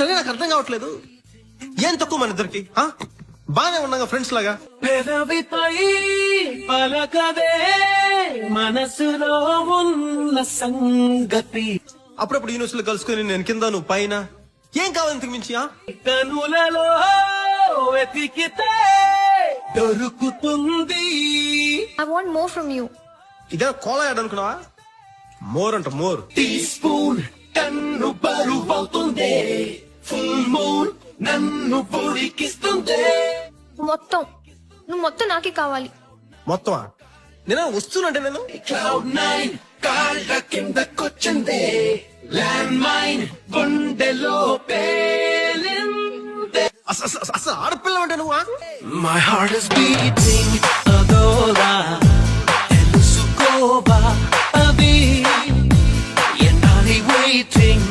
ఏంటని నాకు అర్థం కావట్లేదు. ఏం తక్కువ మన ఇద్దరికి? బానే ఉన్నాగా ఫ్రెండ్స్ లాగా. పెదవిపై పలకదే మనసులో ఉన్న సంగతి, అప్పుడప్పుడు యూనివర్సిటీలో కలుసుకుని నేను కింద నువ్వు పైన. ఏం కావాలి ఇంతకు మించి? కనులలో వెతికితే దొరుకుతుంది. I want more from you. ఇదే కోలా అనుకున్నావా? మోర్ అంట మోర్. టీ స్పూన్ కన్ను బరువవుతుంది, ఫుల్ మూన్ నన్ను పొడికిస్తుంది. నువ్వు మొత్తం నాకే కావాలి. మొత్తమా? నేను వస్తున్నంటే నేను క్లౌడ్ నైన్ కాళ్ళ కిందకొచ్చింది, ల్యాండ్ మైన్ గుండెలో పేలింది. అసలు ఆడపిల్ల అంటే నువ్వా? My heart is beating అదోలా తెలుసుకోవా అది ఎన్నాలి waiting